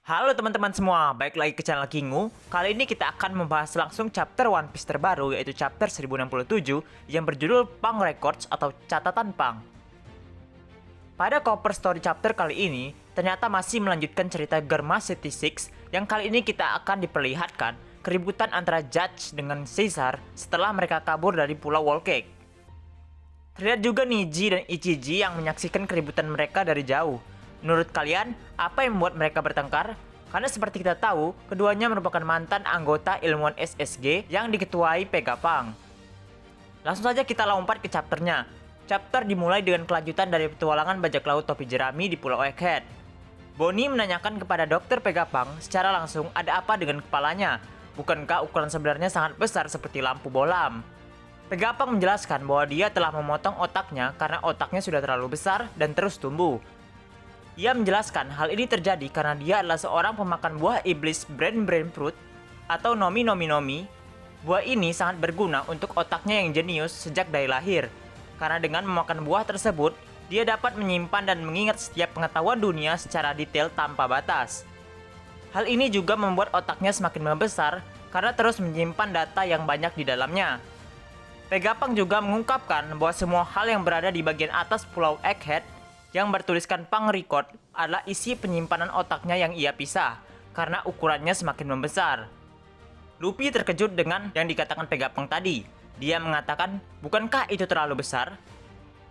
Halo teman-teman semua, balik lagi ke channel Kingu. Kali ini kita akan membahas langsung chapter One Piece terbaru, yaitu chapter 1067 yang berjudul Pang Records atau Catatan Pang. Pada cover story chapter kali ini, ternyata masih melanjutkan cerita Germa City Six yang kali ini kita akan diperlihatkan keributan antara Judge dengan Caesar setelah mereka kabur dari Pulau Whole Cake. Terlihat juga Niji dan Ichiji yang menyaksikan keributan mereka dari jauh. Menurut kalian, apa yang membuat mereka bertengkar? Karena seperti kita tahu, keduanya merupakan mantan anggota ilmuwan SSG yang diketuai Vegapunk. Langsung saja kita lompat ke chapternya. Chapter dimulai dengan kelanjutan dari petualangan bajak laut topi jerami di Pulau Egghead. Bonnie menanyakan kepada Dr. Vegapunk secara langsung ada apa dengan kepalanya. Bukankah ukuran sebenarnya sangat besar seperti lampu bolam? Vegapunk menjelaskan bahwa dia telah memotong otaknya karena otaknya sudah terlalu besar dan terus tumbuh. Ia menjelaskan hal ini terjadi karena dia adalah seorang pemakan buah iblis Brain Fruit atau Nomi Nomi Nomi. Buah ini sangat berguna untuk otaknya yang jenius sejak dari lahir. Karena dengan memakan buah tersebut, dia dapat menyimpan dan mengingat setiap pengetahuan dunia secara detail tanpa batas. Hal ini juga membuat otaknya semakin membesar karena terus menyimpan data yang banyak di dalamnya. Vegapunk juga mengungkapkan bahwa semua hal yang berada di bagian atas Pulau Egghead yang bertuliskan Pang Record adalah isi penyimpanan otaknya yang ia pisah, karena ukurannya semakin membesar. Luffy terkejut dengan yang dikatakan Vegapunk tadi. Dia mengatakan, bukankah itu terlalu besar?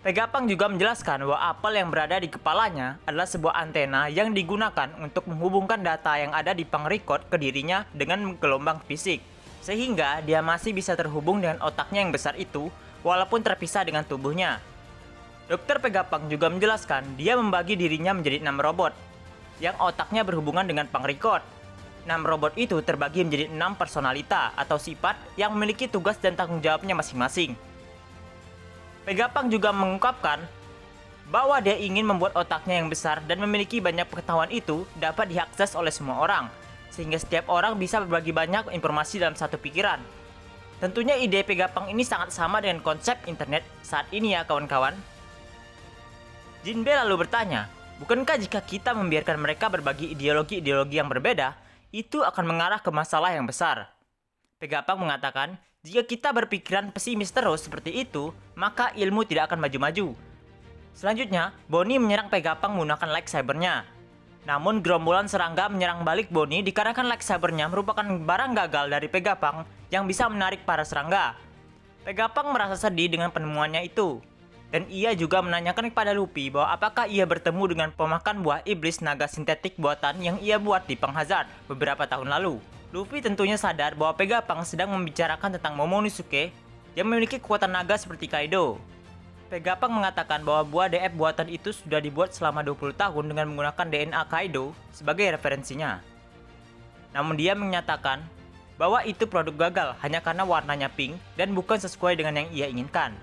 Vegapunk juga menjelaskan bahwa apel yang berada di kepalanya adalah sebuah antena yang digunakan untuk menghubungkan data yang ada di Pang Record ke dirinya dengan gelombang fisik. Sehingga dia masih bisa terhubung dengan otaknya yang besar itu, walaupun terpisah dengan tubuhnya. Dr. Vegapunk juga menjelaskan dia membagi dirinya menjadi 6 robot yang otaknya berhubungan dengan Pang Record. 6 robot itu terbagi menjadi 6 personalita atau sifat yang memiliki tugas dan tanggung jawabnya masing-masing. Vegapunk juga mengungkapkan bahwa dia ingin membuat otaknya yang besar dan memiliki banyak pengetahuan itu dapat diakses oleh semua orang, sehingga setiap orang bisa berbagi banyak informasi dalam satu pikiran. Tentunya ide Vegapunk ini sangat sama dengan konsep internet saat ini ya kawan-kawan. Jinbe lalu bertanya, bukankah jika kita membiarkan mereka berbagi ideologi-ideologi yang berbeda, itu akan mengarah ke masalah yang besar? Vegapunk mengatakan, jika kita berpikiran pesimis terus seperti itu, maka ilmu tidak akan maju-maju. Selanjutnya, Bonnie menyerang Vegapunk menggunakan lightsaber-nya. Namun gerombolan serangga menyerang balik Bonnie dikarenakan lightsaber-nya merupakan barang gagal dari Vegapunk yang bisa menarik para serangga. Vegapunk merasa sedih dengan penemuannya itu. Dan ia juga menanyakan kepada Luffy bahwa apakah ia bertemu dengan pemakan buah iblis naga sintetik buatan yang ia buat di Pang Hazard beberapa tahun lalu. Luffy tentunya sadar bahwa Vegapunk sedang membicarakan tentang Momonosuke yang memiliki kekuatan naga seperti Kaido. Vegapunk mengatakan bahwa buah DF buatan itu sudah dibuat selama 20 tahun dengan menggunakan DNA Kaido sebagai referensinya. Namun dia menyatakan bahwa itu produk gagal hanya karena warnanya pink dan bukan sesuai dengan yang ia inginkan.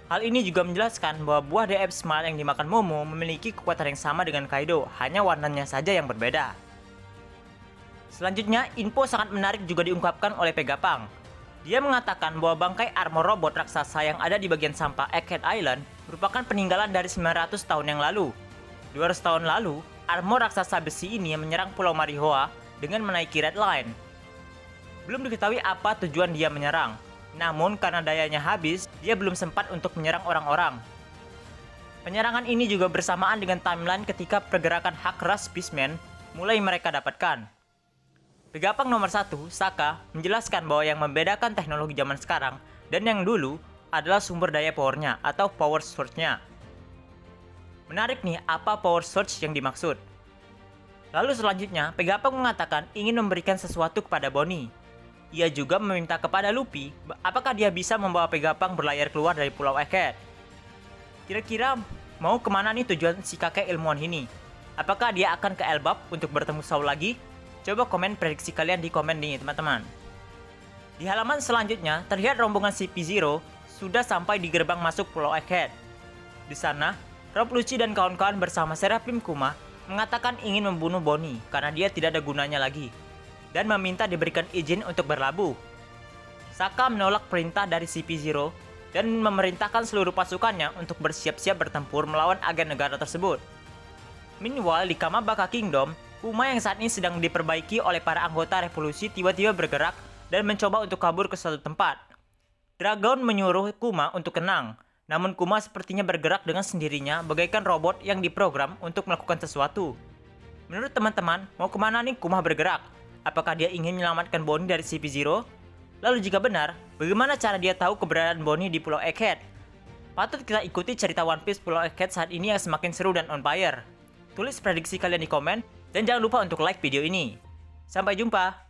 Hal ini juga menjelaskan bahwa buah DF Smile yang dimakan Momo memiliki kekuatan yang sama dengan Kaido, hanya warnanya saja yang berbeda. Selanjutnya, info sangat menarik juga diungkapkan oleh Vegapunk. Dia mengatakan bahwa bangkai armor robot raksasa yang ada di bagian sampah Egghead Island merupakan peninggalan dari 900 tahun yang lalu. 200 tahun lalu, armor raksasa besi ini menyerang Pulau Marihoa dengan menaiki Red Line. Belum diketahui apa tujuan dia menyerang. Namun karena dayanya habis, dia belum sempat untuk menyerang orang-orang. Penyerangan ini juga bersamaan dengan timeline ketika pergerakan hak ras Beastman mulai mereka dapatkan. Vegapunk nomor 1, Saka, menjelaskan bahwa yang membedakan teknologi zaman sekarang dan yang dulu adalah sumber daya powernya atau power source-nya. Menarik nih, apa power source yang dimaksud? Lalu selanjutnya, Vegapunk mengatakan ingin memberikan sesuatu kepada Bonnie. Ia juga meminta kepada Luffy apakah dia bisa membawa Vegapunk berlayar keluar dari Pulau Egghead. Kira-kira mau kemana nih tujuan si kakek ilmuwan ini? Apakah dia akan ke Elbap untuk bertemu Saul lagi? Coba komen prediksi kalian di komen nih teman-teman. Di halaman selanjutnya terlihat rombongan CP0 sudah sampai di gerbang masuk Pulau Egghead. Di sana, Rob Lucci dan kawan-kawan bersama Seraphim Kuma mengatakan ingin membunuh Bonnie karena dia tidak ada gunanya lagi, dan meminta diberikan izin untuk berlabuh. Saka menolak perintah dari CP0 dan memerintahkan seluruh pasukannya untuk bersiap-siap bertempur melawan agen negara tersebut. Meanwhile, di Kamabaka Kingdom, Kuma yang saat ini sedang diperbaiki oleh para anggota revolusi tiba-tiba bergerak dan mencoba untuk kabur ke suatu tempat. Dragon menyuruh Kuma untuk tenang, namun Kuma sepertinya bergerak dengan sendirinya bagaikan robot yang diprogram untuk melakukan sesuatu. Menurut teman-teman, mau kemana nih Kuma bergerak? Apakah dia ingin menyelamatkan Bonnie dari CP0? Lalu jika benar, bagaimana cara dia tahu keberadaan Bonnie di Pulau Egghead? Patut kita ikuti cerita One Piece Pulau Egghead saat ini yang semakin seru dan on fire. Tulis prediksi kalian di komen, dan jangan lupa untuk like video ini. Sampai jumpa!